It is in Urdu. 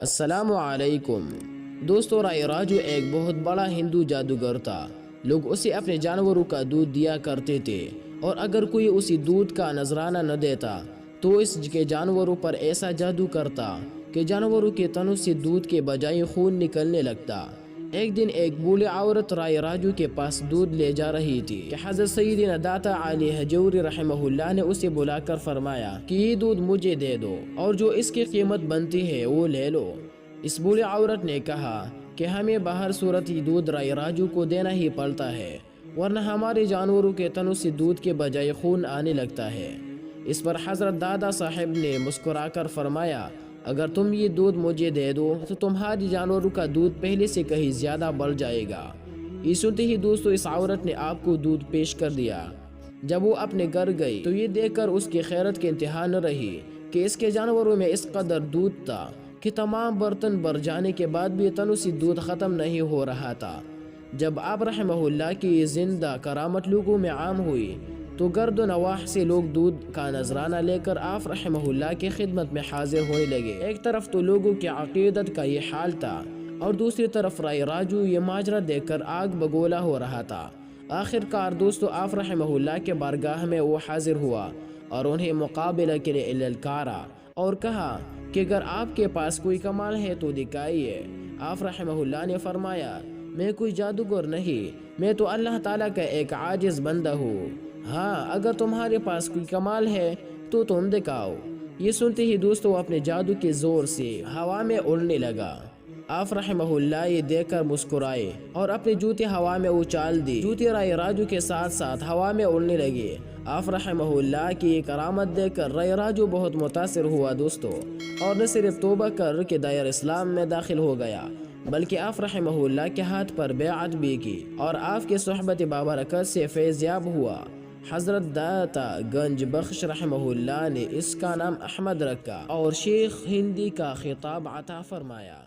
السلام علیکم دوستو، رائے راجو ایک بہت بڑا ہندو جادوگر تھا۔ لوگ اسے اپنے جانوروں کا دودھ دیا کرتے تھے، اور اگر کوئی اسی دودھ کا نذرانہ نہ دیتا تو اس کے جانوروں پر ایسا جادو کرتا کہ جانوروں کے تنوں سے دودھ کے بجائے خون نکلنے لگتا۔ ایک دن ایک بوڑھی عورت رائے راجو کے پاس دودھ لے جا رہی تھی کہ حضرت سیدنا داتا علی حجوری رحمہ اللہ نے اسے بلا کر فرمایا کہ یہ دودھ مجھے دے دو اور جو اس کی قیمت بنتی ہے وہ لے لو۔ اس بوڑھی عورت نے کہا کہ ہمیں بہر صورت یہ دودھ رائے راجو کو دینا ہی پڑتا ہے، ورنہ ہمارے جانوروں کے تنوں سے دودھ کے بجائے خون آنے لگتا ہے۔ اس پر حضرت دادا صاحب نے مسکرا کر فرمایا، اگر تم یہ دودھ مجھے دے دو تو تمہاری جانوروں کا دودھ پہلے سے کہیں زیادہ بڑھ جائے گا۔ یہ سنتے ہی دوستو اس عورت نے آپ کو دودھ پیش کر دیا۔ جب وہ اپنے گھر گئی تو یہ دیکھ کر اس کی خیرت کی انتہا نہ رہی کہ اس کے جانوروں میں اس قدر دودھ تھا کہ تمام برتن بھر جانے کے بعد بھی تنوں سے دودھ ختم نہیں ہو رہا تھا۔ جب آپ رحمہ اللہ کی یہ زندہ کرامت لوگوں میں عام ہوئی تو گرد و نواح سے لوگ دودھ کا نذرانہ لے کر آپ رحمہ اللہ کی خدمت میں حاضر ہونے لگے۔ ایک طرف تو لوگوں کی عقیدت کا یہ حال تھا اور دوسری طرف رائے راجو یہ ماجرا دیکھ کر آگ بگولا ہو رہا تھا۔ آخر کار دوستو آپ رحمہ اللہ کے بارگاہ میں وہ حاضر ہوا اور انہیں مقابلہ کے لیے للکارا اور کہا کہ اگر آپ کے پاس کوئی کمال ہے تو دکھائیے۔ آپ رحمہ اللہ نے فرمایا، میں کوئی جادوگر نہیں، میں تو اللہ تعالیٰ کا ایک عاجز بندہ ہوں۔ ہاں، اگر تمہارے پاس کوئی کمال ہے تو تم دکھاؤ۔ یہ سنتے ہی دوستو اپنے جادو کے زور سے ہوا میں اڑنے لگا۔ آپ رحمہ اللہ یہ دیکھ کر مسکرائے اور اپنے جوتے ہوا میں اچھال دی۔ جوتے رائے راجو کے ساتھ ساتھ ہوا میں اڑنے لگے۔ آپ رحمہ اللہ کی یہ کرامت دیکھ کر رائے راجو بہت متاثر ہوا دوستو، اور نہ صرف توبہ کر کے دائر اسلام میں داخل ہو گیا بلکہ آپ رحمہ اللہ کے ہاتھ پر بیعت بھی کی اور آپ کے صحبت بابرکت سے فیض یاب ہوا۔ حضرت داتا گنج بخش رحمہ اللہ نے اس کا نام احمد رکھا اور شیخ ہندی کا خطاب عطا فرمایا۔